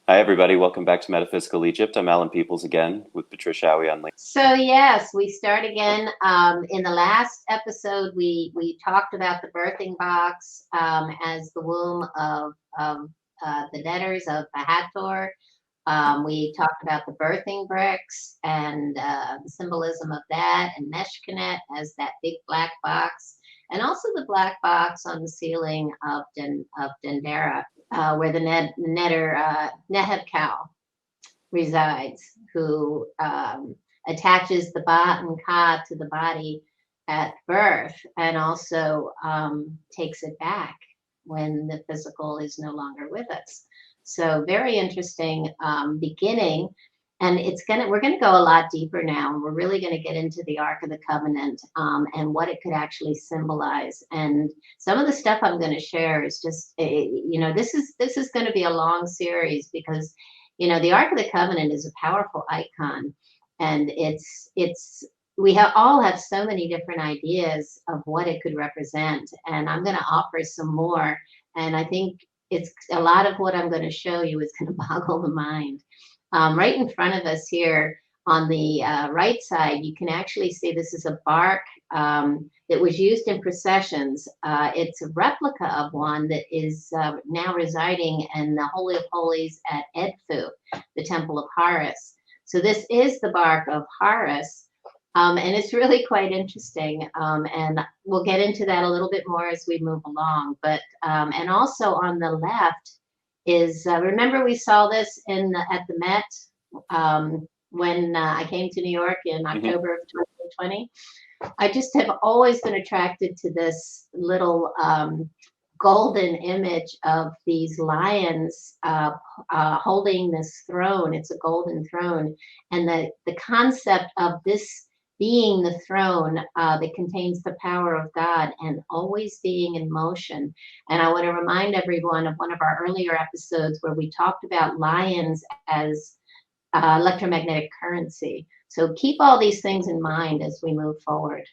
Hi, everybody. Welcome back to Metaphysical Egypt. I'm Allan Peoples again with Patricia Howie on link. So yes, we start again. In the last episode, we talked about the birthing box as the womb of the letters of the Hathor. We talked about the birthing bricks and the symbolism of that, and Meshkanet as that big black box, and also the black box on the ceiling of Dendera, where the netter Nehebkau resides, who attaches the Ba and Ka to the body at birth, and also takes it back when the physical is no longer with us. So very interesting beginning. And we're gonna go a lot deeper now, and we're really gonna get into the Ark of the Covenant and what it could actually symbolize. And some of the stuff I'm going to share is just, this is going to be a long series because the Ark of the Covenant is a powerful icon, and all have so many different ideas of what it could represent, and I'm going to offer some more. And I think it's a lot of what I'm going to show you is going to boggle the mind. Right in front of us here on the right side, you can actually see this is a bark that was used in processions. It's a replica of one that is now residing in the Holy of Holies at Edfu, the Temple of Horus. So this is the bark of Horus, and it's really quite interesting. And we'll get into that a little bit more as we move along. But and also on the left is remember we saw this at the Met when I came to New York in October of 2020. I just have always been attracted to this little golden image of these lions holding this throne. It's a golden throne, and the concept of this being the throne that contains the power of God and always being in motion. And I want to remind everyone of one of our earlier episodes where we talked about lions as electromagnetic currency. So keep all these things in mind as we move forward.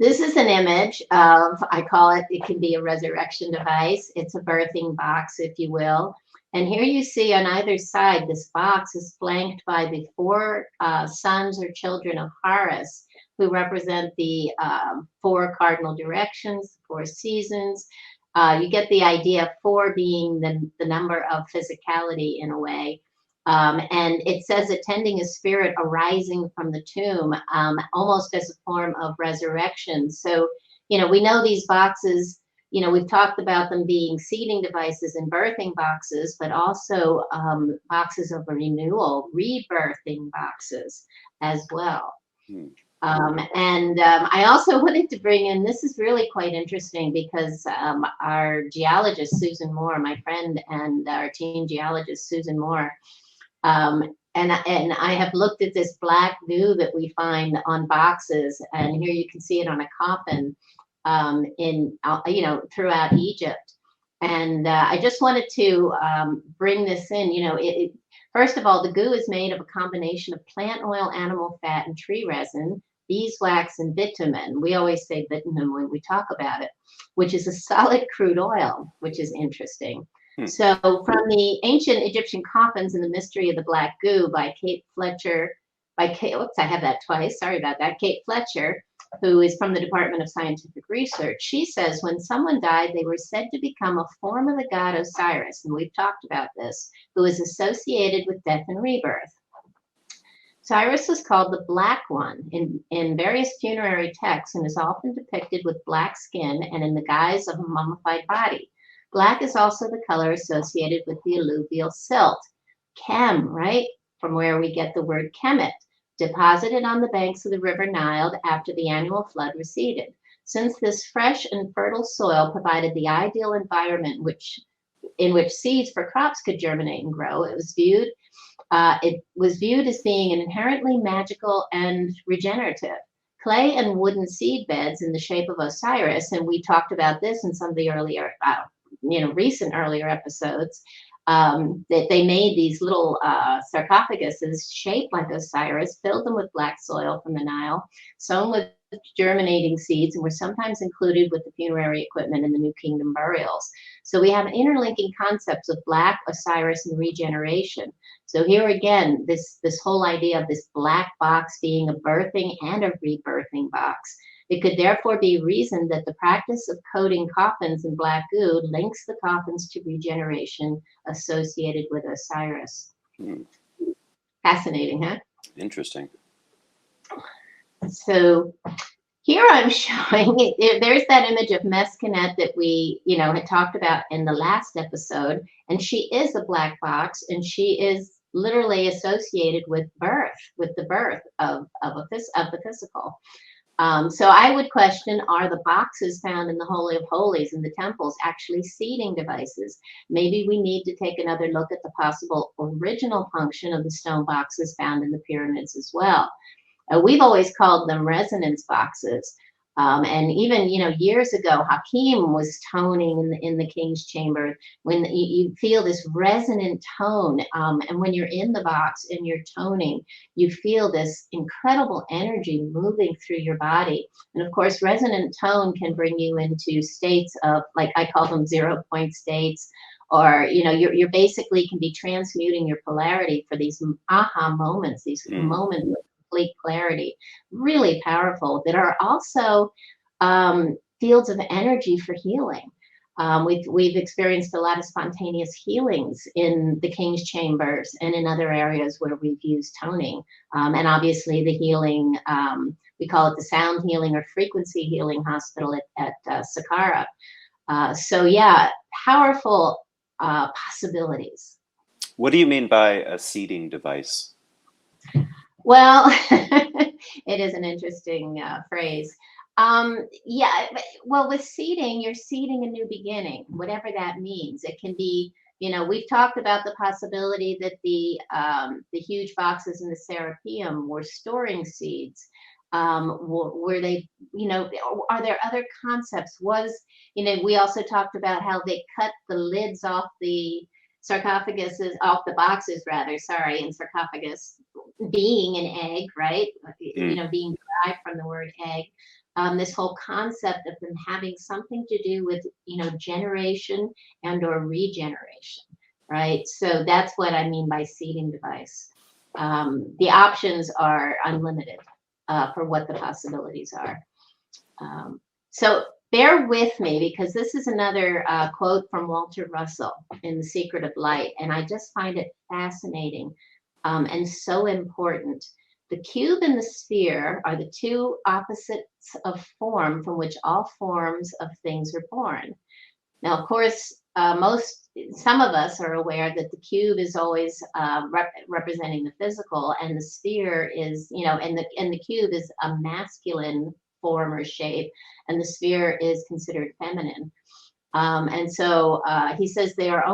This is an image of, I call it, it can be a resurrection device. It's a birthing box, if you will. And here you see on either side, this box is flanked by the four sons or children of Horus, who represent the four cardinal directions, four seasons. You get the idea, four being the number of physicality in a way. And it says attending a spirit arising from the tomb, almost as a form of resurrection. So, we know these boxes, we've talked about them being seeding devices and birthing boxes, but also boxes of renewal, rebirthing boxes as well. I also wanted to bring in, this is really quite interesting because our geologist, Susan Moore, my friend, and our team geologist, Susan Moore, and I have looked at this black goo that we find on boxes, and here you can see it on a coffin throughout Egypt. And I just wanted to bring this in. First of all, the goo is made of a combination of plant oil, animal fat, and tree resin, beeswax, and bitumen. We always say bitumen when we talk about it, which is a solid crude oil, which is interesting. So from the ancient Egyptian coffins and the mystery of the black goo by Kate Fletcher, oops, I have that twice, sorry about that, Kate Fletcher, who is from the Department of Scientific Research. She says when someone died, they were said to become a form of the god Osiris, and we've talked about this, who is associated with death and rebirth. Osiris was called the Black One in various funerary texts and is often depicted with black skin and in the guise of a mummified body. Black is also the color associated with the alluvial silt, chem, right? From where we get the word kemet, deposited on the banks of the river Nile after the annual flood receded. Since this fresh and fertile soil provided the ideal environment in which seeds for crops could germinate and grow, it was viewed as being inherently magical and regenerative. Clay and wooden seed beds in the shape of Osiris, and we talked about this in some of the earlier recent earlier episodes, that they made these little sarcophaguses shaped like Osiris, filled them with black soil from the Nile, sown with germinating seeds and were sometimes included with the funerary equipment in the New Kingdom burials. So we have interlinking concepts of black, Osiris, and regeneration. So here again, this whole idea of this black box being a birthing and a rebirthing box. It could therefore be reasoned that the practice of coating coffins in black goo links the coffins to regeneration associated with Osiris. Fascinating, huh? Interesting. So here I'm showing, there's that image of Mescanet that we, had talked about in the last episode, and she is a black box, and she is literally associated with birth, with the birth of the physical. So I would question, are the boxes found in the Holy of Holies in the temples actually seeding devices? Maybe we need to take another look at the possible original function of the stone boxes found in the pyramids as well. We've always called them resonance boxes. And even, years ago, Hakim was toning in the king's chamber when you feel this resonant tone. And when you're in the box and you're toning, you feel this incredible energy moving through your body. And of course, resonant tone can bring you into states of, like I call them 0 point states, or, you're basically can be transmuting your polarity for these aha moments, these moments of complete clarity, really powerful, that are also fields of energy for healing. We've experienced a lot of spontaneous healings in the king's chambers and in other areas where we've used toning. And obviously the healing, we call it the sound healing or frequency healing hospital at Saqqara. So yeah, powerful possibilities. What do you mean by a seeding device? Well, it is an interesting phrase. Yeah, well, with seeding, you're seeding a new beginning, whatever that means. It can be, we've talked about the possibility that the huge boxes in the Serapeum were storing seeds. Were they, are there other concepts? We also talked about how they cut the lids off the sarcophaguses, off the boxes rather, sorry, and sarcophagus being an egg, right? Being derived from the word egg. This whole concept of them having something to do with, generation and or regeneration, right? So that's what I mean by seeding device. The options are unlimited for what the possibilities are. So bear with me, because this is another quote from Walter Russell in The Secret of Light, and I just find it fascinating and so important. The cube and the sphere are the two opposites of form from which all forms of things are born. Now, of course, some of us are aware that the cube is always representing the physical, and the sphere is, and the cube is a masculine form or shape, and the sphere is considered feminine. And so he says they are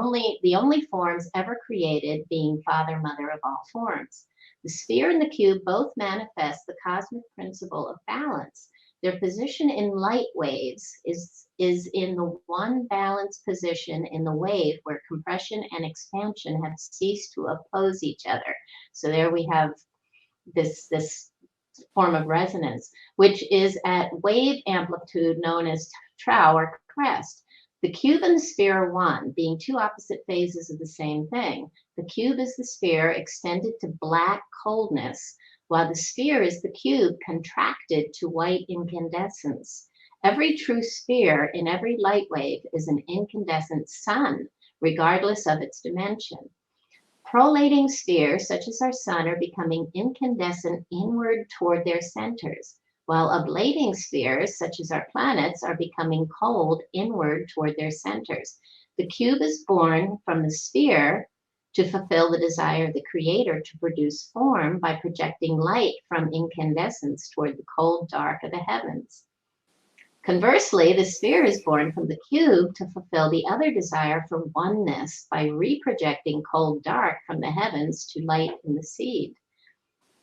the only forms ever created, being father, mother of all forms. The sphere and the cube both manifest the cosmic principle of balance. Their position in light waves is in the one balanced position in the wave where compression and expansion have ceased to oppose each other. So there we have this form of resonance, which is at wave amplitude known as trow or crest. The cube and the sphere are one, being two opposite phases of the same thing. The cube is the sphere extended to black coldness, while the sphere is the cube contracted to white incandescence. Every true sphere in every light wave is an incandescent sun, regardless of its dimension. Prolating spheres, such as our sun, are becoming incandescent inward toward their centers, while ablating spheres, such as our planets, are becoming cold inward toward their centers. The cube is born from the sphere to fulfill the desire of the creator to produce form by projecting light from incandescence toward the cold dark of the heavens. Conversely, the sphere is born from the cube to fulfill the other desire for oneness by reprojecting cold dark from the heavens to light in the seed.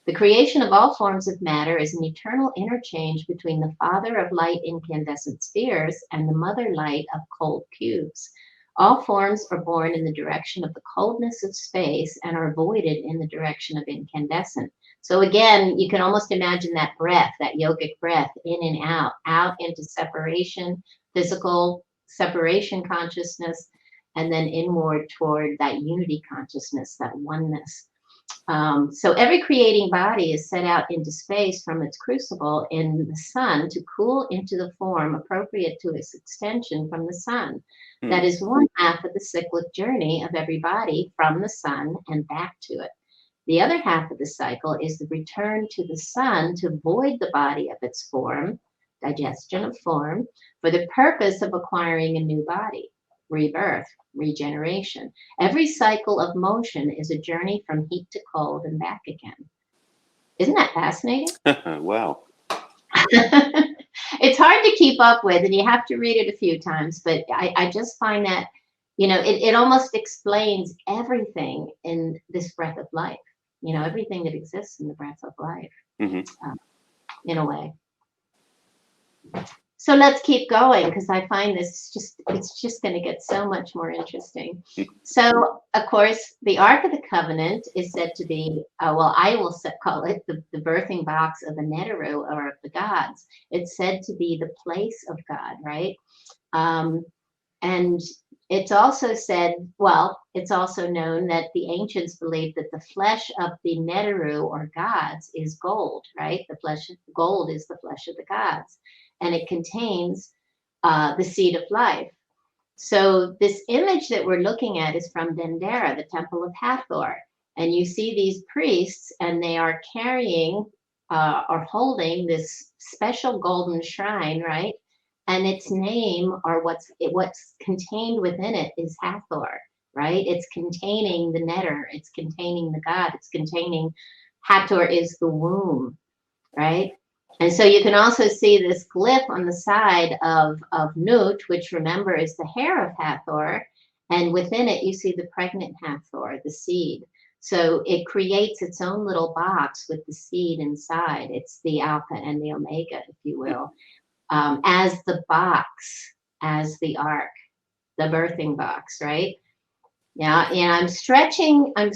The creation of all forms of matter is an eternal interchange between the father of light incandescent spheres and the mother light of cold cubes. All forms are born in the direction of the coldness of space and are voided in the direction of incandescent. So again, you can almost imagine that breath, that yogic breath, in and out into separation, physical separation consciousness, and then inward toward that unity consciousness, that oneness. So every creating body is set out into space from its crucible in the sun to cool into the form appropriate to its extension from the sun. That is one half of the cyclic journey of every body from the sun and back to it. The other half of the cycle is the return to the sun to void the body of its form, digestion of form, for the purpose of acquiring a new body, rebirth, regeneration. Every cycle of motion is a journey from heat to cold and back again. Isn't that fascinating? Wow. It's hard to keep up with, and you have to read it a few times, but I just find that, it almost explains everything in this breath of life, everything that exists in the breath of life, in a way. So let's keep going, because I find it's just going to get so much more interesting. So, of course, the Ark of the Covenant is said to be, I will call it the birthing box of the Neteru, or of the gods. It's said to be the place of God, right? And it's also said, it's also known that the ancients believed that the flesh of the Neteru, or gods, is gold, right? Gold is the flesh of the gods. And it contains the seed of life. So this image that we're looking at is from Dendera, the Temple of Hathor. And you see these priests, and they are carrying or holding this special golden shrine, right? And its name, or what's contained within it, is Hathor, right? It's containing the Neter. It's containing the god. It's containing, Hathor is the womb, right? And so you can also see this glyph on the side of Nut, which, remember, is the hair of Hathor. And within it, you see the pregnant Hathor, the seed. So it creates its own little box with the seed inside. It's the Alpha and the Omega, if you will, as the box, as the ark, the birthing box, right? Yeah, and I'm stretching, I'm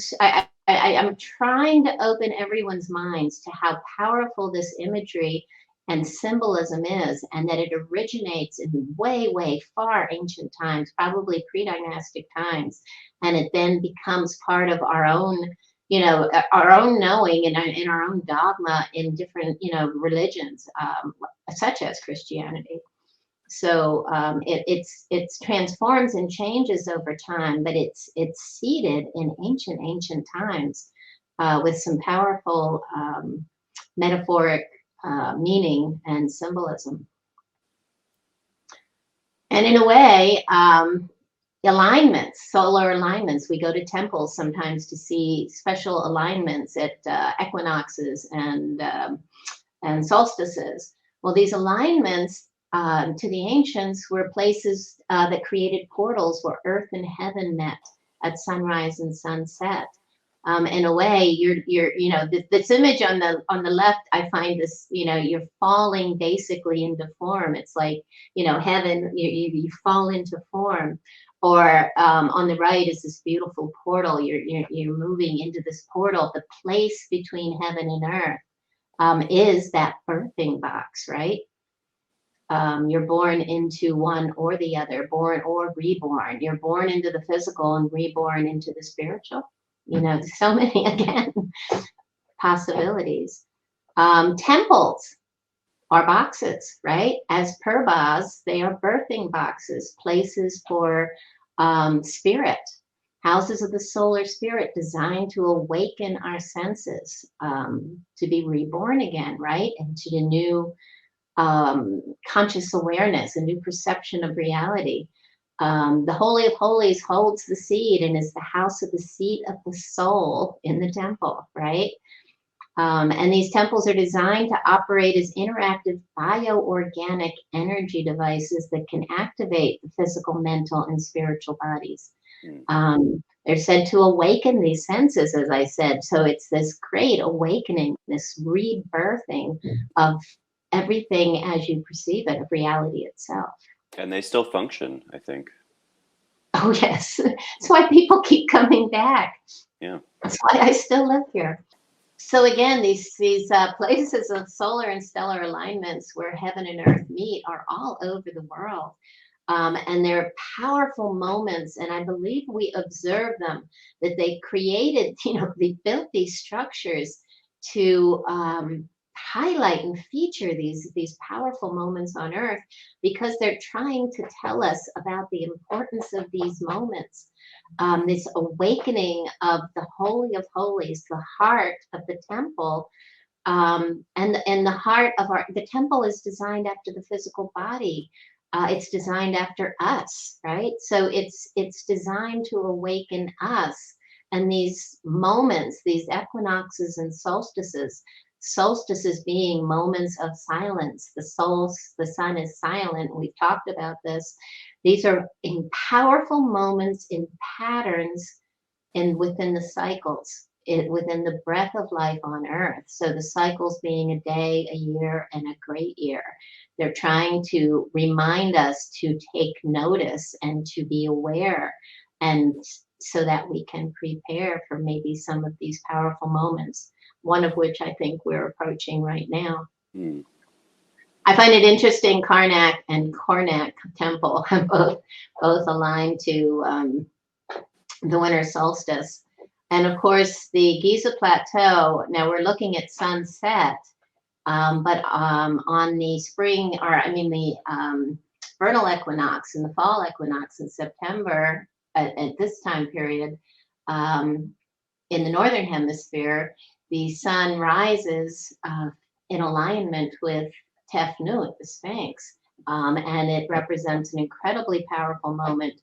trying to open everyone's minds to how powerful this imagery and symbolism is, and that it originates in way, way far ancient times, probably pre-dynastic times, and it then becomes part of our own, our own knowing and in our own dogma in different, religions, such as Christianity. So it transforms and changes over time, but it's seated in ancient times with some powerful metaphoric meaning and symbolism. And in a way, alignments, solar alignments. We go to temples sometimes to see special alignments at equinoxes and solstices. Well, these alignments to the ancients were places that created portals where earth and heaven met at sunrise and sunset. In a way, you're this image on the left, I find this, you're falling basically into form. It's like, heaven, you fall into form. Or on the right is this beautiful portal. You're moving into this portal. The place between heaven and earth is that birthing box, right? You're born into one or the other, born or reborn. You're born into the physical and reborn into the spiritual. So many, again, possibilities. Temples are boxes, right? As per Baz, they are birthing boxes, places for spirit, houses of the solar spirit designed to awaken our senses, to be reborn again, right? Into the new conscious awareness, a new perception of reality. The Holy of Holies holds the seed and is the house of the seat of the soul in the temple, right? And these temples are designed to operate as interactive bioorganic energy devices that can activate the physical, mental, and spiritual bodies. They're said to awaken these senses, as I said. So it's this great awakening, this rebirthing of everything as you perceive it, of reality itself. And they still function, I think. Oh, yes. That's why people keep coming back. Yeah. That's why I still live here. So again, these places of solar and stellar alignments where heaven and earth meet are all over the world. And they're powerful moments, and I believe we observe them, that they created, they built these structures to highlight and feature these powerful moments on earth, because they're trying to tell us about the importance of these moments, this awakening of the Holy of Holies, the heart of the temple. And the heart of the temple is designed after the physical body. It's designed after us, right? So it's designed to awaken us. And these moments, these equinoxes and solstices being moments of silence. The sun is silent. We've talked about this. These are in powerful moments, in patterns, and within the cycles, within the breath of life on earth. So the cycles being a day, a year, and a great year. They're trying to remind us to take notice and to be aware, and so that we can prepare for maybe some of these powerful moments, one of which I think we're approaching right now. Mm. I find it interesting, Karnak and Karnak temple both aligned to the winter solstice. And of course, the Giza Plateau, now we're looking at sunset, but on the spring, or I mean the vernal equinox and the fall equinox in September, at this time period, in the northern hemisphere, the sun rises in alignment with Tefnut, the Sphinx, and it represents an incredibly powerful moment,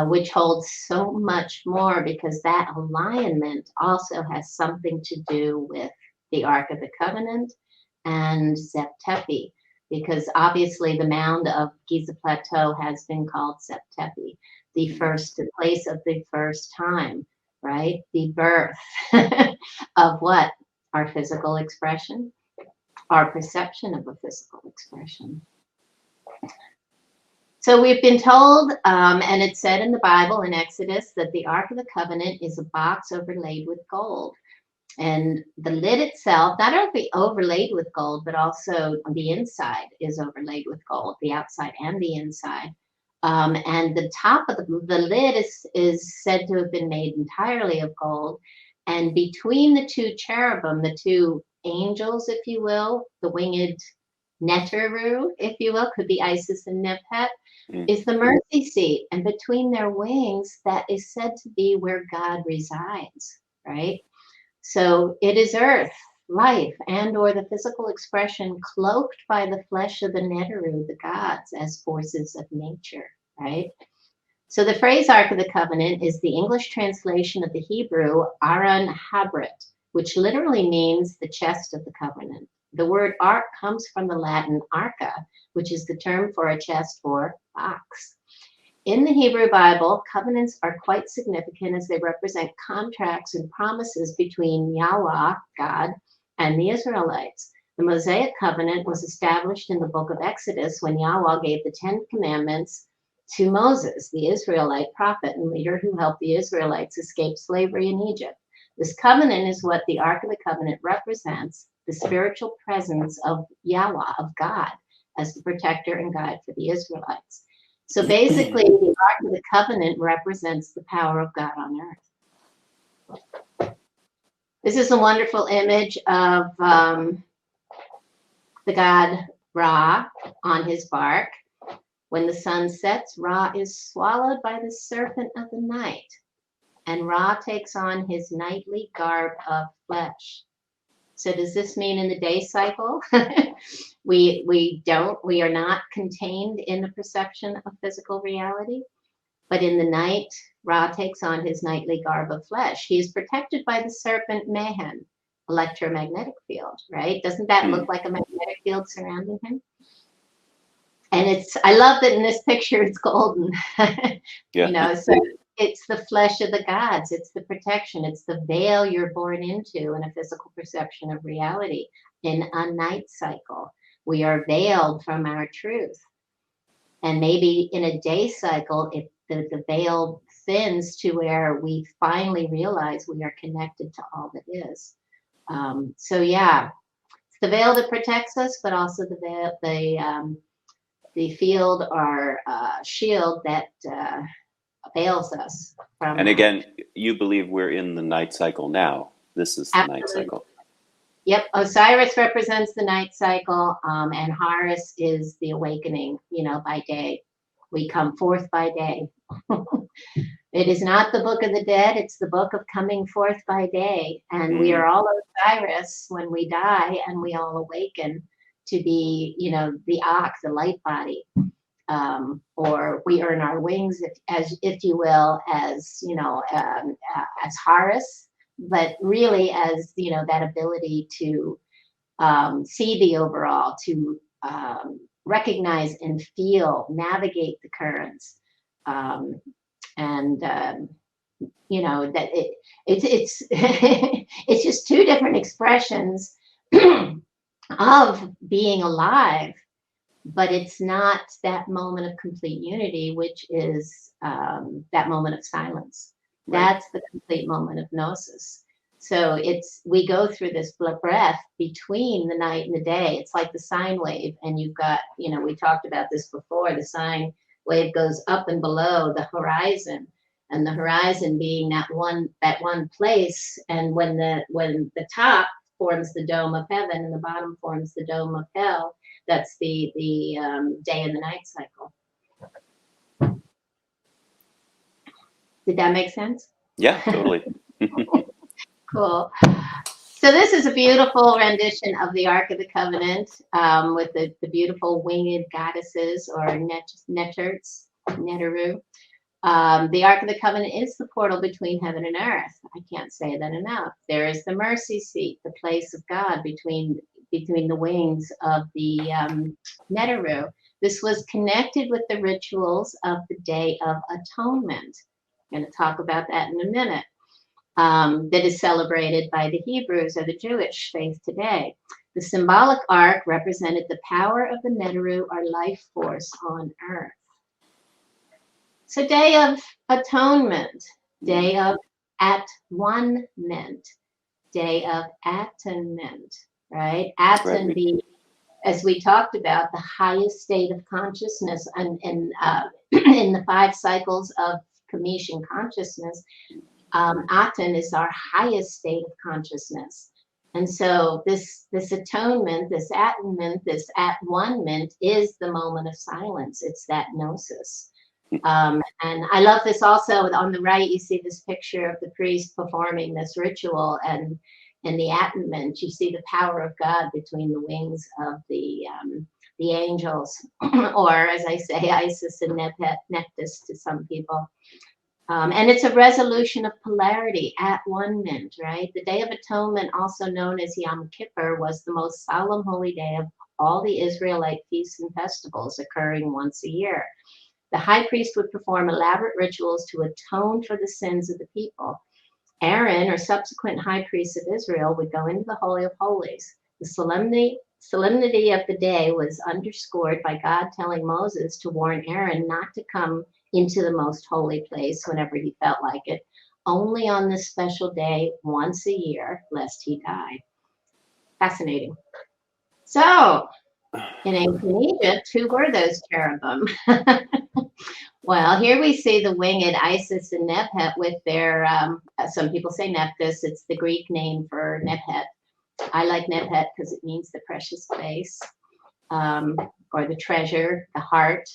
which holds so much more, because that alignment also has something to do with the Ark of the Covenant and Zep Tepi, because obviously the mound of Giza Plateau has been called Zep Tepi, the place of the first time, right? The birth of what? Our physical expression, our perception of a physical expression. So we've been told, and it's said in the Bible in Exodus, that the Ark of the Covenant is a box overlaid with gold. And the lid itself, not only overlaid with gold, but also the inside is overlaid with gold, the outside and the inside. And the top of the lid is said to have been made entirely of gold. And between the two cherubim, the two angels, if you will, the winged Neteru, if you will, could be Isis and Nephet, is the mercy seat. And between their wings, that is said to be where God resides, right? So it is earth, life, and or the physical expression cloaked by the flesh of the Neteru, the gods, as forces of nature, right? So the phrase Ark of the Covenant is the English translation of the Hebrew Aron Habrit, which literally means the chest of the covenant. The word ark comes from the Latin arca, which is the term for a chest or box. In the Hebrew Bible, covenants are quite significant, as they represent contracts and promises between Yahweh, God, and the Israelites. The Mosaic covenant was established in the book of Exodus when Yahweh gave the 10 commandments to Moses, the Israelite prophet and leader who helped the Israelites escape slavery in Egypt. This covenant is what the Ark of the Covenant represents, the spiritual presence of Yahweh, of God, as the protector and guide for the Israelites. So basically, the Ark of the Covenant represents the power of God on earth. This is a wonderful image of the god Ra on his bark. When the sun sets, Ra is swallowed by the serpent of the night, and Ra takes on his nightly garb of flesh. So does this mean in the day cycle we are not contained in the perception of physical reality? But in the night, Ra takes on his nightly garb of flesh. He is protected by the serpent Mehen, electromagnetic field, right? Doesn't that look like a magnetic field surrounding him? And I love that in this picture it's golden. So it's the flesh of the gods, it's the protection, it's the veil you're born into in a physical perception of reality. In a night cycle, we are veiled from our truth. And maybe in a day cycle, the veil thins to where we finally realize we are connected to all that is. So yeah, it's the veil that protects us, but also the veil, the field or shield that veils us from. And again, you believe we're in the night cycle now. This is the night Absolutely. cycle. Yep, Osiris represents the night cycle, and Horus is the awakening, by day. We come forth by day. It is not the book of the dead, it's the book of coming forth by day. And we are all Osiris when we die, and we all awaken to be, the Ak, the light body. Or we earn our wings, if you will, as, as Horus, but really as, that ability to see the overall, to recognize and feel, navigate the currents. That it's it's just two different expressions of being alive, but it's not that moment of complete unity, which is that moment of silence. Right. That's the complete moment of gnosis. So we go through this breath between the night and the day. It's like the sine wave, and you've got, we talked about this before, the sine wave goes up and below the horizon, and the horizon being that one place. And when the top forms the dome of heaven and the bottom forms the dome of hell, that's the day and the night cycle. Did that make sense? Yeah, totally. Cool. So this is a beautiful rendition of the Ark of the Covenant, with the beautiful winged goddesses, or Neterts, Neteru. The Ark of the Covenant is the portal between heaven and earth. I can't say that enough. There is the mercy seat, the place of God between the wings of the Neteru. This was connected with the rituals of the Day of Atonement. I'm going to talk about that in a minute. That is celebrated by the Hebrews or the Jewish faith today. The symbolic ark represented the power of the Neteru, or life force on earth. So Day of Atonement, Day of At-One-ment, Day of Atonement, right? Aton Right. being, as we talked about, the highest state of consciousness, and in the 5 cycles of Kameshan consciousness, Aten is our highest state of consciousness. And so this atonement, this atonement, this at-one-ment is the moment of silence. It's that gnosis. And I love this also. On the right, you see this picture of the priest performing this ritual, and in the atonement, you see the power of God between the wings of the angels, or as I say, Isis and Nephthys to some people. And it's a resolution of polarity, at-one-ment, right? The Day of Atonement, also known as Yom Kippur, was the most solemn holy day of all the Israelite feasts and festivals, occurring once a year. The high priest would perform elaborate rituals to atone for the sins of the people. Aaron, or subsequent high priest of Israel, would go into the Holy of Holies. The solemnity of the day was underscored by God telling Moses to warn Aaron not to come into the most holy place whenever he felt like it, only on this special day once a year, lest he die. Fascinating. So, in ancient Egypt, who were those cherubim? Well, here we see the winged Isis and Nephthys with their, some people say Nephthys, it's the Greek name for Nephthys. I like Nephthys because it means the precious place, or the treasure, the heart.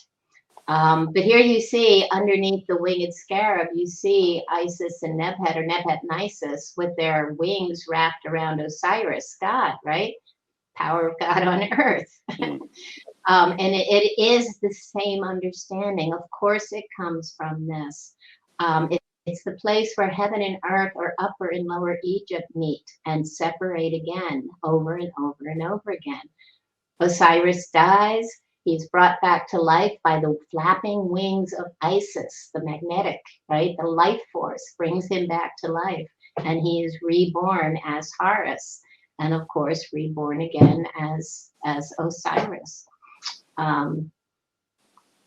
But here you see, underneath the winged scarab, you see Isis and Nephthys, or Nephthys and Isis, with their wings wrapped around Osiris, God, right? Power of God on earth. And it is the same understanding. Of course, it comes from this. It's the place where heaven and earth, or Upper and Lower Egypt, meet and separate again, over and over and over again. Osiris dies. He's brought back to life by the flapping wings of Isis, the magnetic, right? The life force brings him back to life, and he is reborn as Horus, and of course, reborn again as Osiris.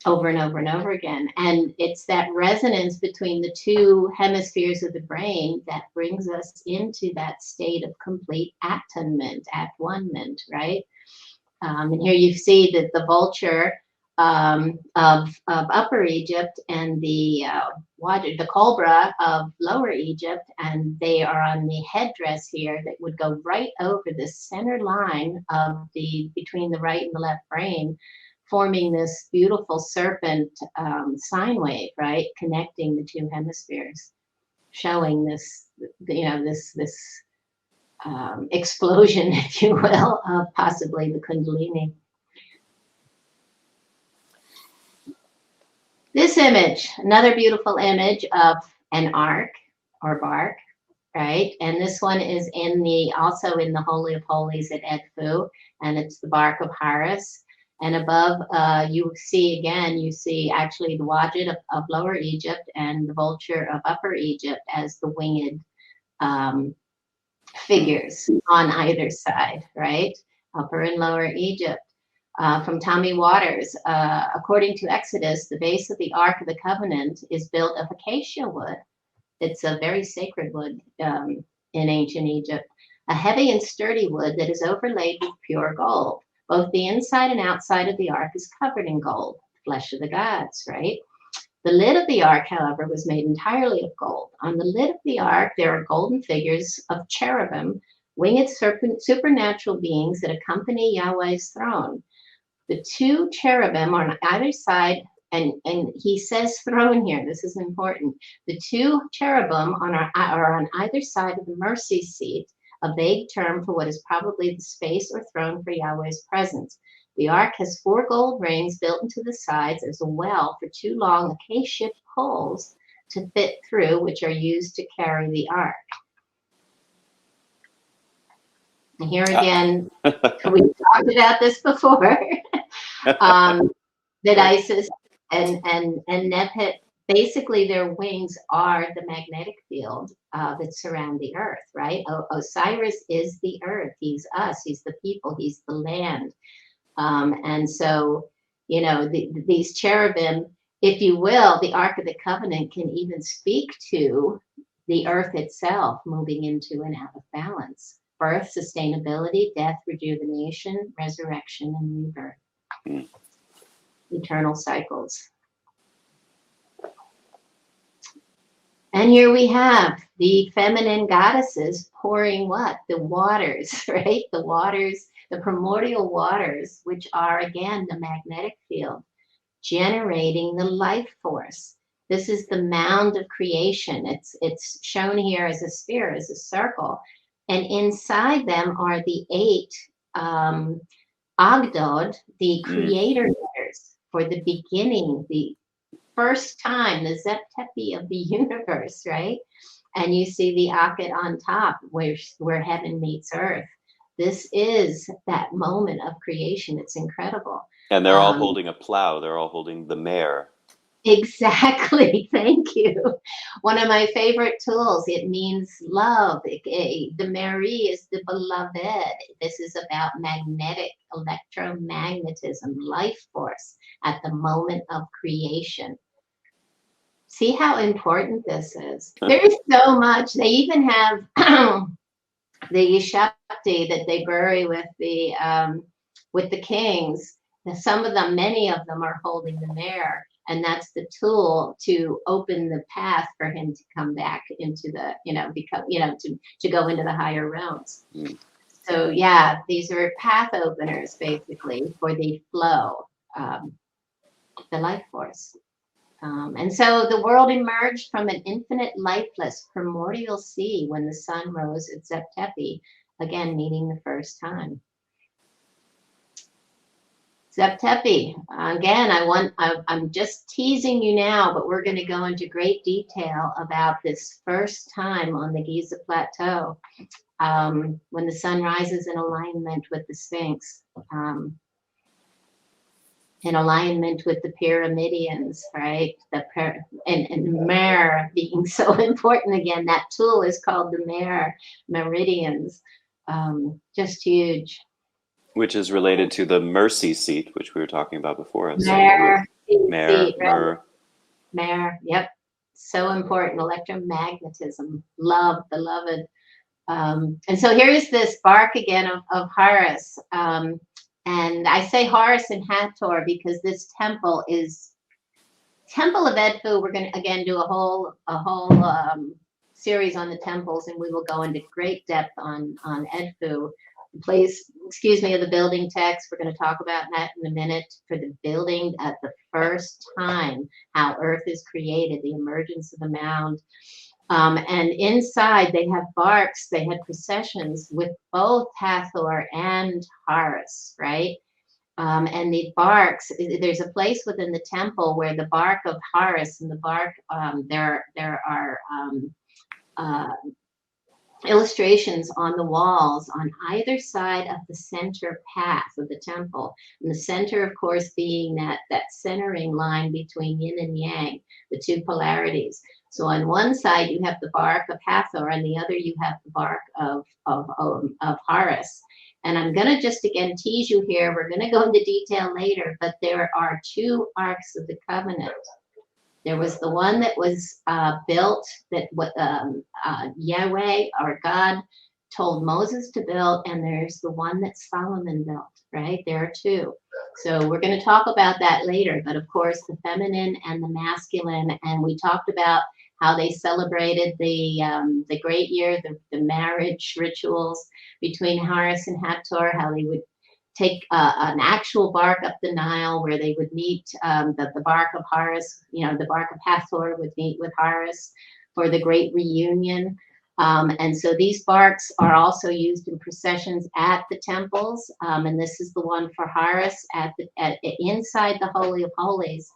over and over and over again. And it's that resonance between the two hemispheres of the brain that brings us into that state of complete atonement, at-one-ment, right? And here you see that the vulture of Upper Egypt and the cobra of Lower Egypt, and they are on the headdress here that would go right over the center line of between the right and the left brain, forming this beautiful serpent sine wave, right, connecting the two hemispheres, showing this, this explosion, if you will, of possibly the Kundalini. This image, another beautiful image of an ark or bark, right? And this one is also in the Holy of Holies at Edfu, and it's the bark of Horus. And above, you see actually the Wadjet of Lower Egypt and the vulture of Upper Egypt as the winged figures on either side, right? Upper and Lower Egypt. From Tommy Waters, according to Exodus, the base of the Ark of the Covenant is built of acacia wood. It's a very sacred wood in ancient Egypt, a heavy and sturdy wood that is overlaid with pure gold. Both the inside and outside of the ark is covered in gold, flesh of the gods, right? The lid of the ark, however, was made entirely of gold. On the lid of the ark, there are golden figures of cherubim, winged supernatural beings that accompany Yahweh's throne. The two cherubim on either side, and he says throne here, this is important. The two cherubim are on either side of the mercy seat, a vague term for what is probably the space or throne for Yahweh's presence. The ark has 4 gold rings built into the sides as a well for 2 long acacia poles to fit through, which are used to carry the ark. And here again, we talked about this before, that Isis and Nebhet, basically their wings are the magnetic field that surround the earth, right? Osiris is the earth. He's us. He's the people. He's the land. And so, these cherubim, if you will, the Ark of the Covenant can even speak to the earth itself moving into and out of balance. Birth, sustainability, death, rejuvenation, resurrection, and rebirth. Eternal cycles. And here we have the feminine goddesses pouring what? The waters, right? The waters, the primordial waters, which are, again, the magnetic field, generating the life force. This is the mound of creation. It's shown here as a sphere, as a circle. And inside them are the 8 Agdod, the creator letters for the beginning, the first time, the Zep-Tepi of the universe, right? And you see the Akhet on top, where heaven meets earth. This is that moment of creation. It's incredible. And they're all holding a plow. They're all holding the mare. Exactly. Thank you. One of my favorite tools. It means love. The Mary is the beloved. This is about magnetic electromagnetism, life force at the moment of creation. See how important this is. There's so much. They even have the Shakti that they bury with the kings. Some of them, many of them, are holding the mare. And that's the tool to open the path for him to come back into the, to go into the higher realms. So yeah, these are path openers basically for the flow, the life force. And so the world emerged from an infinite, lifeless, primordial sea when the sun rose at Zep-Tepi, again meaning the first time. Zep-Tepi, again, I'm just teasing you now, but we're going to go into great detail about this first time on the Giza Plateau, when the sun rises in alignment with the Sphinx, in alignment with the Pyramidians, right? And Mer being so important again. That tool is called the meridians, just huge. Which is related to the mercy seat, which we were talking about before. Mer Mare, right? myrrh. Mare, yep. So important. Electromagnetism, love, beloved. And so here is this bark again of Horus. And I say Horus and Hathor because this temple is Temple of Edfu. We're going to again do a whole series on the temples, and we will go into great depth on Edfu. The place, excuse me, of the building text. We're going to talk about that in a minute. For the building at the first time, how Earth is created, the emergence of the mound. And inside they have barks, they had processions with both Hathor and Horus, right? And the barks, there's a place within the temple where the bark of Horus and the bark, there are uh, illustrations on the walls on either side of the center path of the temple. And the center, of course, being that centering line between yin and yang, the two polarities. So on one side you have the bark of Hathor, and the other you have the bark of Horus. And I'm going to just again tease you here. We're going to go into detail later, but there are two arks of the covenant. There was the one that was built that Yahweh, our God, told Moses to build, and there's the one that Solomon built, right? There are two. So we're going to talk about that later, but of course the feminine and the masculine, and we talked about how they celebrated the great year, the marriage rituals between Horus and Hathor, how they would take an actual bark up the Nile where they would meet, the bark of Horus, the bark of Hathor would meet with Horus for the great reunion. And so these barks are also used in processions at the temples. And this is the one for Horus inside the Holy of Holies.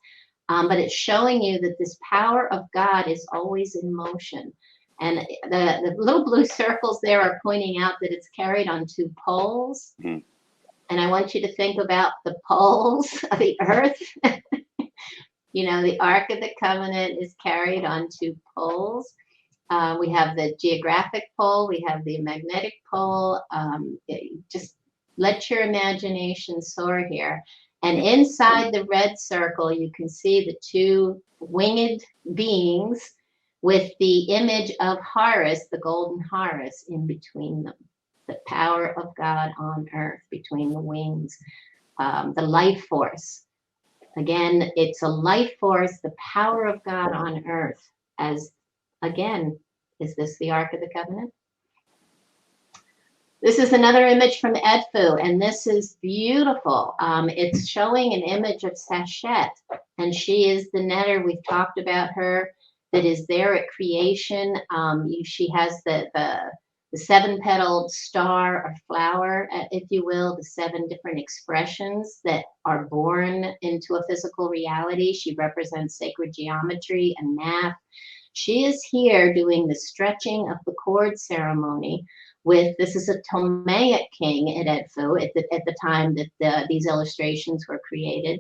But it's showing you that this power of God is always in motion. And the little blue circles there are pointing out that it's carried on two poles. Mm-hmm. And I want you to think about the poles of the earth. The Ark of the Covenant is carried on two poles. We have the geographic pole, we have the magnetic pole. Just let your imagination soar here. And inside the red circle, you can see the two winged beings with the image of Horus, the golden Horus, in between them. The power of God on earth between the wings, the life force. Again, it's a life force, the power of God on earth. As again, is this the Ark of the Covenant? This is another image from Edfu, and this is beautiful. It's showing an image of Sachet, and she is the netter. We've talked about her, that is there at creation. She has the seven-petaled star or flower, if you will, the seven different expressions that are born into a physical reality. She represents sacred geometry and math. She is here doing the stretching of the cord ceremony this is a Ptolemaic king at Edfu at the time that these illustrations were created.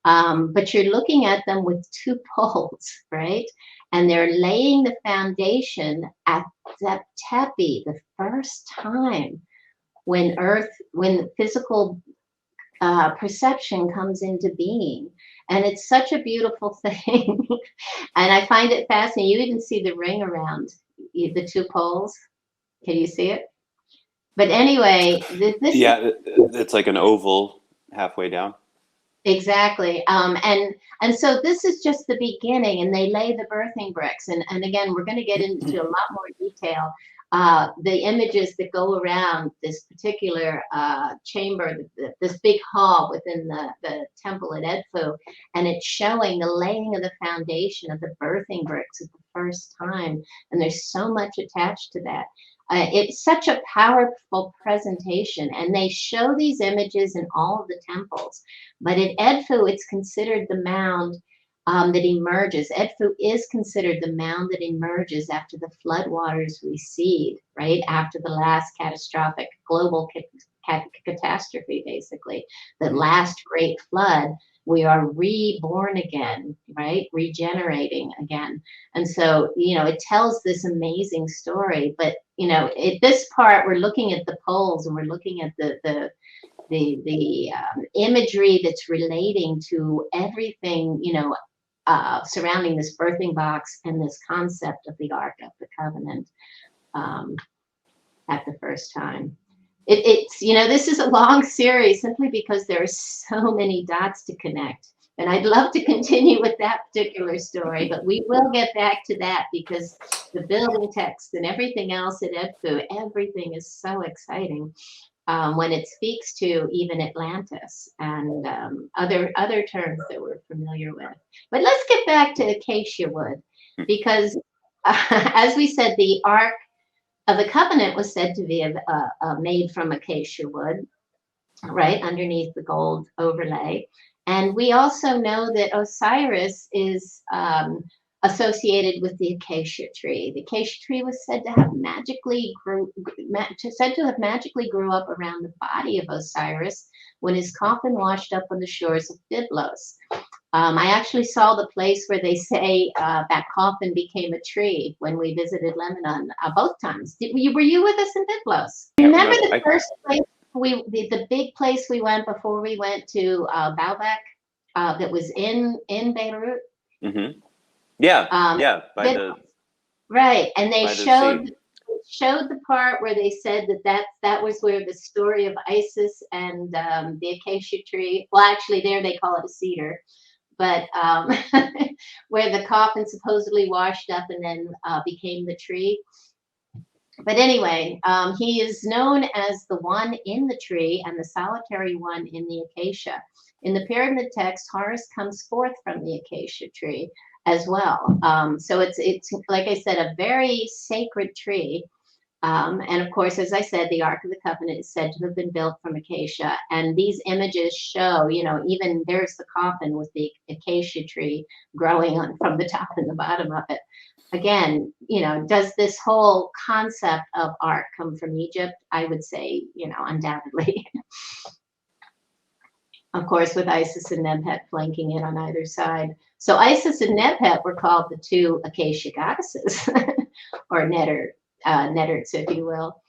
But you're looking at them with two poles, right? And they're laying the foundation at Tepi, the first time when physical perception comes into being. And it's such a beautiful thing. And I find it fascinating. You even see the ring around the two poles. Can you see it? But anyway, it's like an oval halfway down. Exactly. And so this is just the beginning, and they lay the birthing bricks. And again, we're going to get into a lot more detail. The images that go around this particular chamber, this big hall within the temple at Edfu, and it's showing the laying of the foundation of the birthing bricks at the first time. And there's so much attached to that. It's such a powerful presentation, and they show these images in all of the temples. But at Edfu, it's considered the mound that emerges. Edfu is considered the mound that emerges after the floodwaters recede, right? After the last catastrophic global catastrophe, basically, the last great flood. We are reborn again, right? Regenerating again. And so, it tells this amazing story. But, at this part, we're looking at the poles, and we're looking at the the imagery that's relating to everything, surrounding this birthing box and this concept of the Ark of the Covenant at the first time. It's, this is a long series simply because there are so many dots to connect. And I'd love to continue with that particular story, but we will get back to that because the building text and everything else at Edfu, everything is so exciting when it speaks to even Atlantis and other terms that we're familiar with. But let's get back to acacia wood because, as we said, the Ark of the Covenant was said to be made from acacia wood, right, underneath the gold overlay. And we also know that Osiris is associated with the acacia tree. The acacia tree was said to have magically grew up around the body of Osiris when his coffin washed up on the shores of Byblos. I actually saw the place where they say that coffin became a tree when we visited Lebanon both times. Were you with us in Byblos? Remember the first place? The big place we went before we went to Baalbek that was in Beirut. Mm-hmm. Yeah, right, and they showed the part where they said that was where the story of Isis and the acacia tree. Well, actually, there they call it a cedar, but where the coffin supposedly washed up and then became the tree. But anyway, he is known as the one in the tree and the solitary one in the acacia. In the pyramid text, Horus comes forth from the acacia tree as well. So it's like I said, a very sacred tree. And of course, as I said, the Ark of the Covenant is said to have been built from acacia. And these images show, even there's the coffin with the acacia tree growing from the top and the bottom of it. Again, does this whole concept of art come from Egypt? I would say, undoubtedly. Of course, with Isis and Nebhet flanking it on either side. So Isis and Nebhet were called the two acacia goddesses, or netterts, if you will.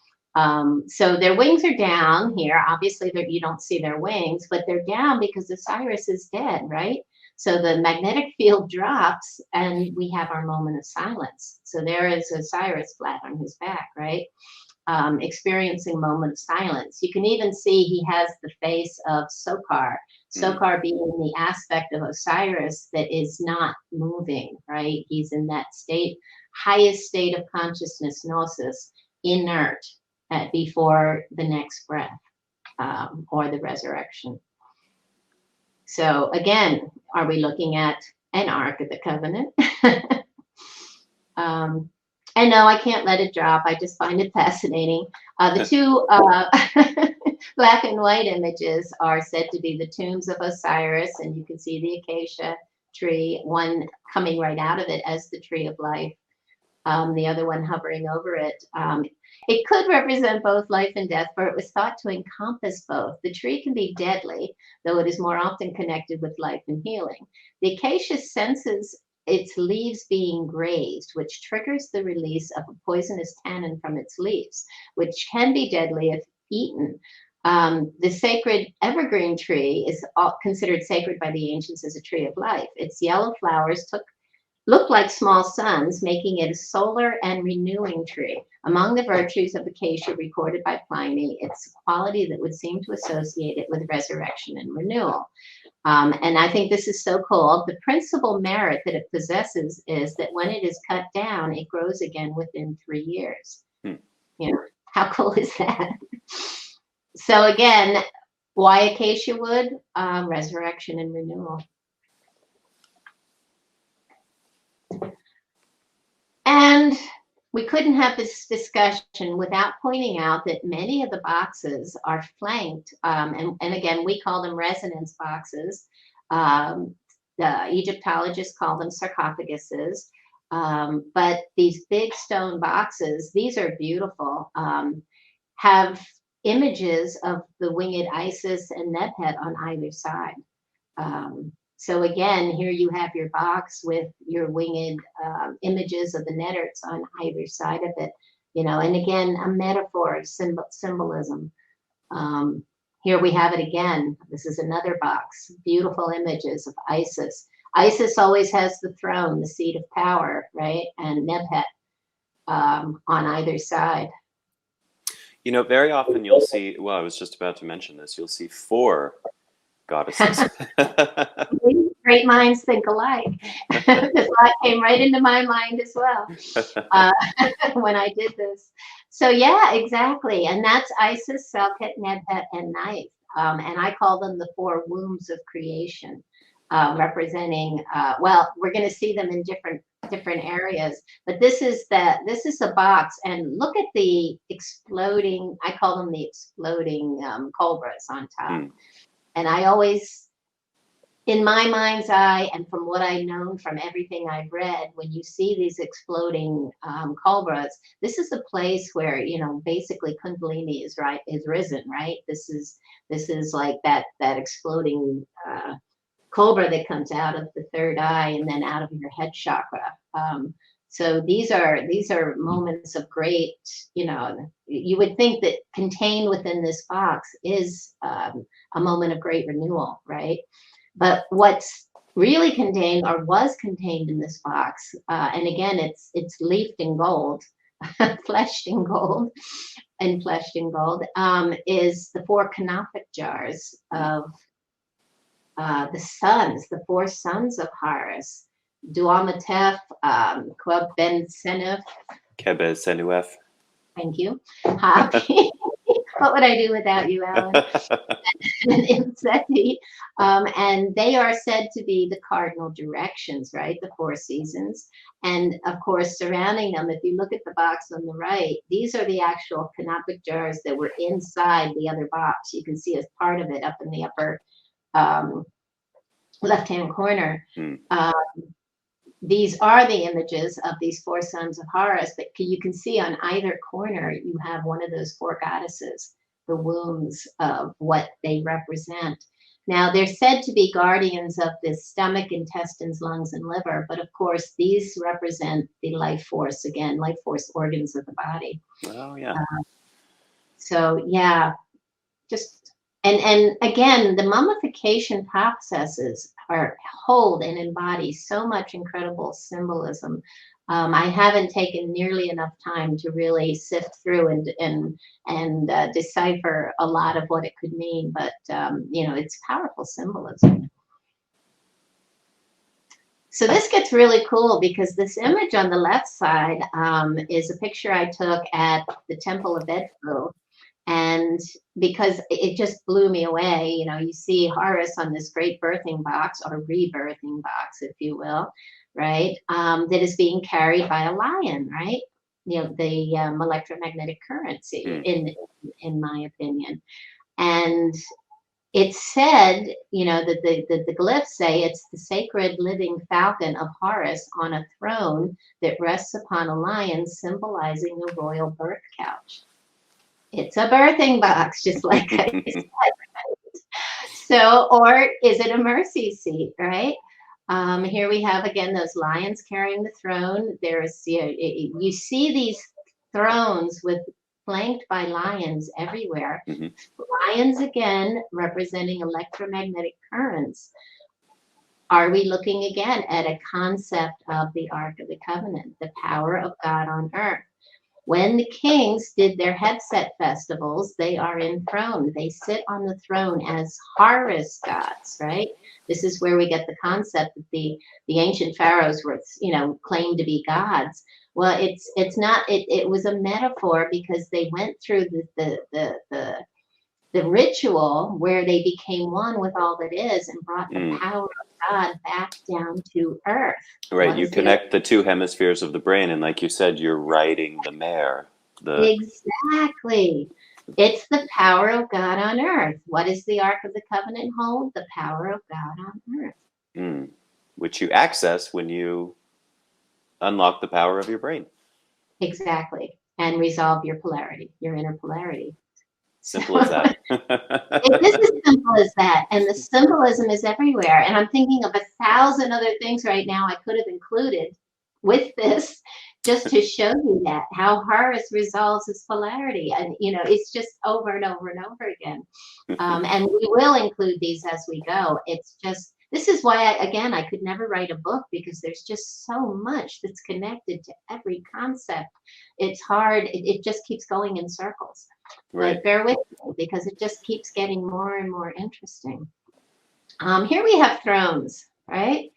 So their wings are down here. Obviously, you don't see their wings, but they're down because Osiris is dead, right? So the magnetic field drops and we have our moment of silence. So there is Osiris flat on his back, right? Experiencing a moment of silence. You can even see he has the face of Sokar. Sokar being the aspect of Osiris that is not moving, right? He's in that state, highest state of consciousness, gnosis, inert before the next breath or the resurrection. So again, are we looking at an Ark of the Covenant? And no, I can't let it drop. I just find it fascinating. The two black and white images are said to be the tombs of Osiris, and you can see the acacia tree, one coming right out of it as the tree of life, the other one hovering over it. It could represent both life and death, for it was thought to encompass both. The tree can be deadly, though it is more often connected with life and healing. The acacia senses its leaves being grazed, which triggers the release of a poisonous tannin from its leaves, which can be deadly if eaten. The sacred evergreen tree is considered sacred by the ancients as a tree of life. Its yellow flowers look like small suns, making it a solar and renewing tree. Among the virtues of acacia recorded by Pliny, it's a quality that would seem to associate it with resurrection and renewal. And I think this is so cool. The principal merit that it possesses is that when it is cut down, it grows again within 3 years. How cool is that? So again, why acacia wood? Resurrection and renewal. And we couldn't have this discussion without pointing out that many of the boxes are flanked, and again, we call them resonance boxes. The Egyptologists call them sarcophaguses. But these big stone boxes, these are beautiful, have images of the winged Isis and Nebhet on either side. So again, here you have your box with your winged images of the netterts on either side of it, and again, a metaphor of symbolism. Here we have it again. This is another box. Beautiful images of Isis. Isis always has the throne, the seat of power, right? And Nebhet on either side. You know, very often you'll see, well, I was just about to mention this, you'll see 4 goddesses. Great minds think alike. This came right into my mind as well when I did this. So yeah, exactly. And that's Isis, Selket, Nebhet, and Ninth. And I call them the 4 wombs of creation, representing, well, we're going to see them in different areas, but this is the box, and look at the exploding, I call them the exploding cobras on top. And I always, in my mind's eye, and from what I've known from everything I've read, when you see these exploding cobras, this is a place where, you know, basically Kundalini is risen, right? This is like that exploding cobra that comes out of the third eye and then out of your head chakra. So these are moments of great, you know, you would think that contained within this box is a moment of great renewal, right? But what's really contained, or was contained in this box, and again, it's leafed in gold, fleshed in gold, is the 4 Canopic jars of the 4 sons of Horus. Duamatef, Quebensenuf. Kebesenuef. Thank you. Happy. What would I do without you, Allan? And Imseti. And they are said to be the cardinal directions, right? The 4 seasons. And of course, surrounding them, if you look at the box on the right, these are the actual Canopic jars that were inside the other box. You can see as part of it up in the upper left-hand corner. These are the images of these 4 sons of Horus, but you can see on either corner, you have one of those 4 goddesses, the wombs of what they represent. Now, they're said to be guardians of the stomach, intestines, lungs, and liver, but of course, these represent the life force, again, life force organs of the body. Oh, yeah. So, yeah, just, and again, the mummification processes hold and embody so much incredible symbolism. I haven't taken nearly enough time to really sift through and decipher a lot of what it could mean, but you know, it's powerful symbolism. So this gets really cool because this image on the left side is a picture I took at the Temple of Edfu. And because it just blew me away, you know, you see Horus on this great birthing box, or rebirthing box, if you will, right? That is being carried by a lion, right? You know, the electromagnetic currency, in my opinion. And it's said, you know, that the glyphs say it's the sacred living falcon of Horus on a throne that rests upon a lion, symbolizing the royal birth couch. It's a birthing box, just like I said. So, or is it a mercy seat, right? Here we have, again, those lions carrying the throne. There's, you see these thrones flanked by lions everywhere. Lions, again, representing electromagnetic currents. Are we looking again at a concept of the Ark of the Covenant, the power of God on earth? When the kings did their headset festivals, they are enthroned. They sit on the throne as Horus gods, right? This is where we get the concept that the ancient pharaohs were, you know, claimed to be gods. Well, it's not. It was a metaphor because they went through the ritual where they became one with all that is and brought the power of God back down to earth. Right, you connect the 2 hemispheres of the brain, and like you said, you're riding the mare. Exactly. It's the power of God on earth. What does the Ark of the Covenant hold? The power of God on earth. Which you access when you unlock the power of your brain. Exactly. And resolve your polarity, your inner polarity. Simple as that. It is as simple as that. And the symbolism is everywhere. And I'm thinking of 1,000 other things right now I could have included with this just to show you that how Horus resolves his polarity. And, you know, it's just over and over and over again. And we will include these as we go. It's just, this is why, again, I could never write a book, because there's just so much that's connected to every concept. It's hard. It just keeps going in circles. Right. But bear with me, because it just keeps getting more and more interesting. Here we have thrones, right?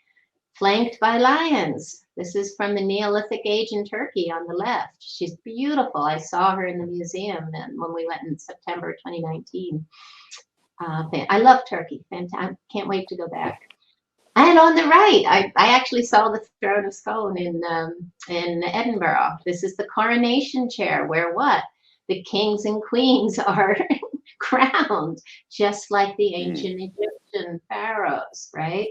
Flanked by lions. This is from the Neolithic age in Turkey on the left. She's beautiful. I saw her in the museum when we went in September 2019. I love Turkey. Fantastic. Can't wait to go back. And on the right, I actually saw the throne of stone in Edinburgh. This is the coronation chair, where what? The kings and queens are crowned, just like the ancient Egyptian pharaohs, right?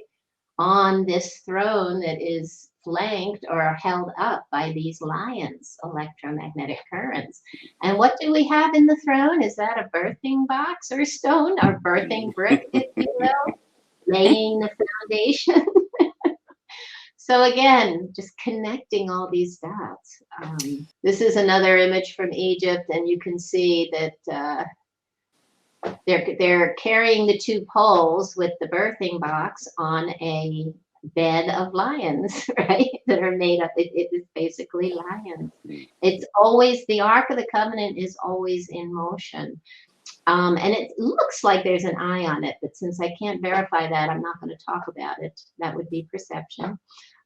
On this throne that is flanked or held up by these lions, electromagnetic currents. And what do we have in the throne? Is that a birthing box or stone, or birthing brick, if you will, laying the foundation? So again, just connecting all these dots. This is another image from Egypt, and you can see that they're carrying the two poles with the birthing box on a bed of lions, right? That are made up. It is basically lions. It's always, the Ark of the Covenant is always in motion. And it looks like there's an eye on it, but since I can't verify that, I'm not going to talk about it. That would be perception.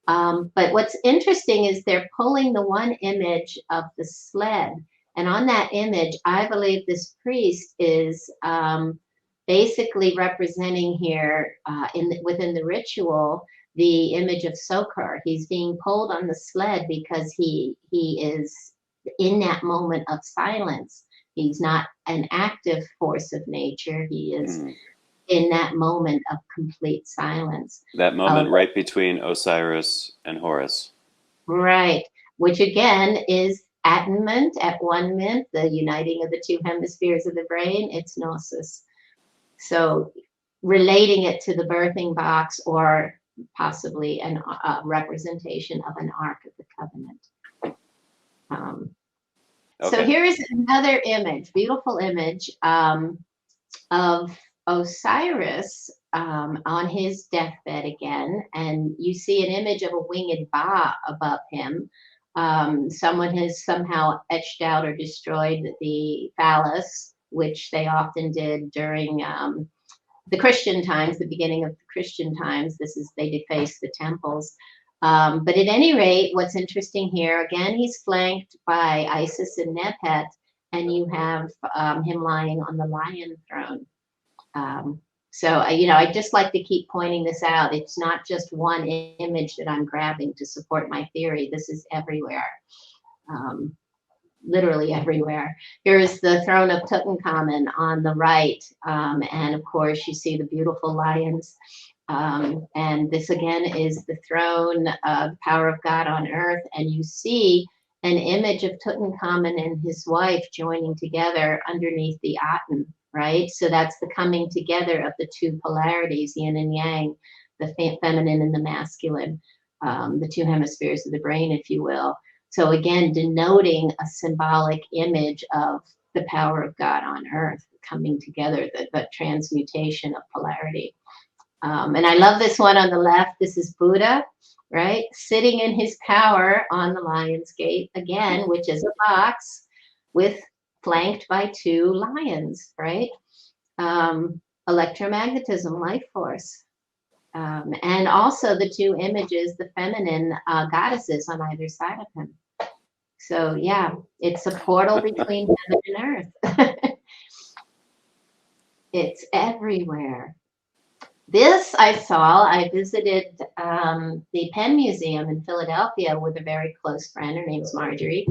But what's interesting is they're pulling the one image of the sled. And on that image, I believe this priest is basically representing here within the ritual, the image of Sokar. He's being pulled on the sled because he is in that moment of silence. He's not an active force of nature. He is in that moment of complete silence. That moment right between Osiris and Horus. Right, which again is atonement, at one mint, the uniting of the two hemispheres of the brain. It's gnosis. So relating it to the birthing box, or possibly a representation of an Ark of the Covenant. Okay. So here is another image, beautiful image of Osiris on his deathbed again. And you see an image of a winged Ba above him. Someone has somehow etched out or destroyed the phallus, which they often did during the Christian times, the beginning of the Christian times. They defaced the temples. But at any rate, what's interesting here, again, he's flanked by Isis and Nebhet, and you have him lying on the lion throne. So, you know, I just like to keep pointing this out. It's not just one image that I'm grabbing to support my theory. This is everywhere, literally everywhere. Here is the throne of Tutankhamun on the right. And of course, you see the beautiful lions. And this again is the throne of power of God on earth. And you see an image of Tutankhamun and his wife joining together underneath the Aten, right? So that's the coming together of the two polarities, yin and yang, the feminine and the masculine, the two hemispheres of the brain, if you will. So again, denoting a symbolic image of the power of God on earth coming together, the transmutation of polarity. And I love this one on the left. This is Buddha, right? Sitting in his power on the lion's gate again, which is a box flanked by two lions, right? Electromagnetism, life force. And also the two images, the feminine goddesses on either side of him. So yeah, it's a portal between heaven and earth. It's everywhere. This I visited the Penn Museum in Philadelphia with a very close friend. Her name's Marjorie.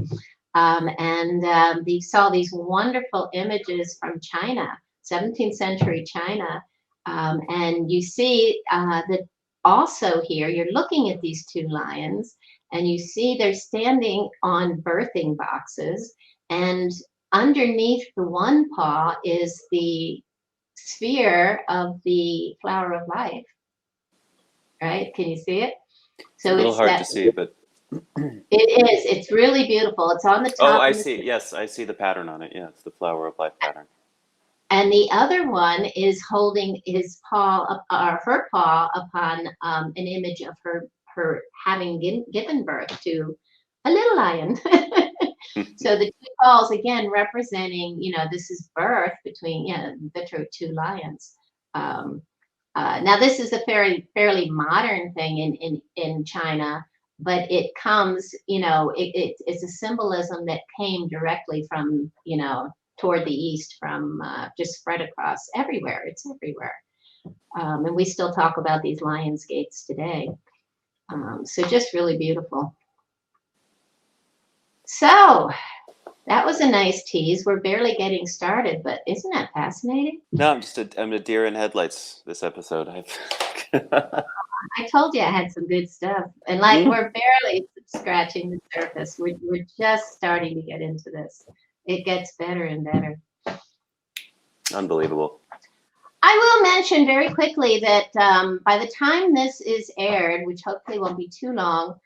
And we saw these wonderful images from China, 17th century China. And you see that also here, you're looking at these two lions, and you see they're standing on birthing boxes. And underneath the one paw is the sphere of the flower of life, right? Can you see it? So it's a little hard to see, but It is. It's really beautiful. It's on the Oh, top I in the see. Yes, I see the pattern on it. Yeah, it's the flower of life pattern. and the other one is holding his paw up, or her paw upon an image of her having given birth to a little lion. So the two paws again representing, this is birth between, the two lions. Um, now this is a fairly modern thing in China, but it comes, it's a symbolism that came directly from, toward the east, from just spread across everywhere. It's everywhere, and we still talk about these lions' gates today. So just really beautiful. So that was a nice tease. We're barely getting started, but isn't that fascinating? No, I'm a deer in headlights this episode. I told you I had some good stuff. And like Mm, we're barely scratching the surface. We're just starting to get into this. It gets better and better. unbelievable. I will mention very quickly that by the time this is aired, which hopefully won't be too long,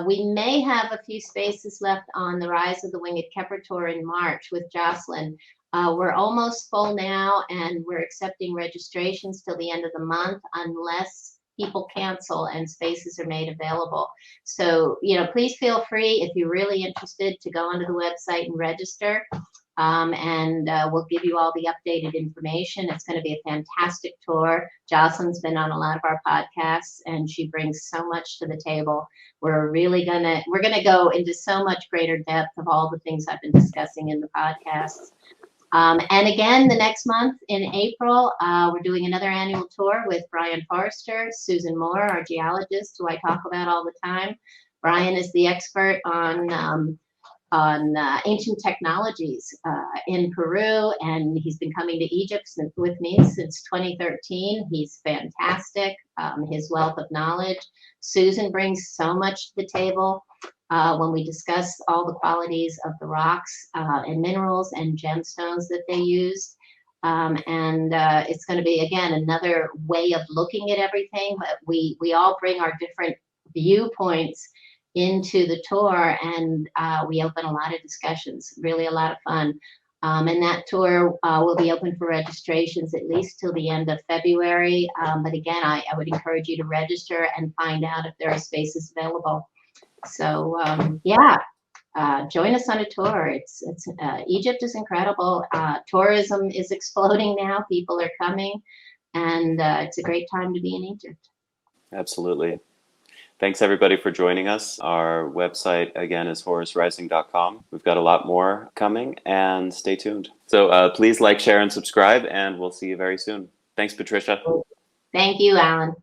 we may have a few spaces left on the Rise of the Winged Kepler Tour in March with Jocelyn. We're almost full now, and we're accepting registrations till the end of the month unless people cancel and spaces are made available. So, please feel free if you're really interested to go onto the website and register. And we'll give you all the updated information. It's going to be a fantastic tour. Jocelyn's been on a lot of our podcasts, and she brings so much to the table. We're gonna go into so much greater depth of all the things I've been discussing in the podcasts. And again, the next month in April, we're doing another annual tour with Brian Forrester, Susan Moore, our geologist, who I talk about all the time. Brian is the expert on ancient technologies in Peru, and he's been coming to Egypt with me since 2013. He's fantastic, his wealth of knowledge. Susan brings so much to the table when we discuss all the qualities of the rocks and minerals and gemstones that they use. And it's going to be, again, another way of looking at everything, but we all bring our different viewpoints into the tour, and we open a lot of discussions, really a lot of fun. And that tour will be open for registrations at least till the end of February. But again, I would encourage you to register and find out if there are spaces available. So join us on a tour. It's Egypt is incredible. Tourism is exploding now. People are coming, and it's a great time to be in Egypt. Absolutely. Thanks everybody for joining us. Our website again is horusrising.com. We've got a lot more coming, and stay tuned. So please like, share, and subscribe, and we'll see you very soon. Thanks, Patricia. Thank you, Allan.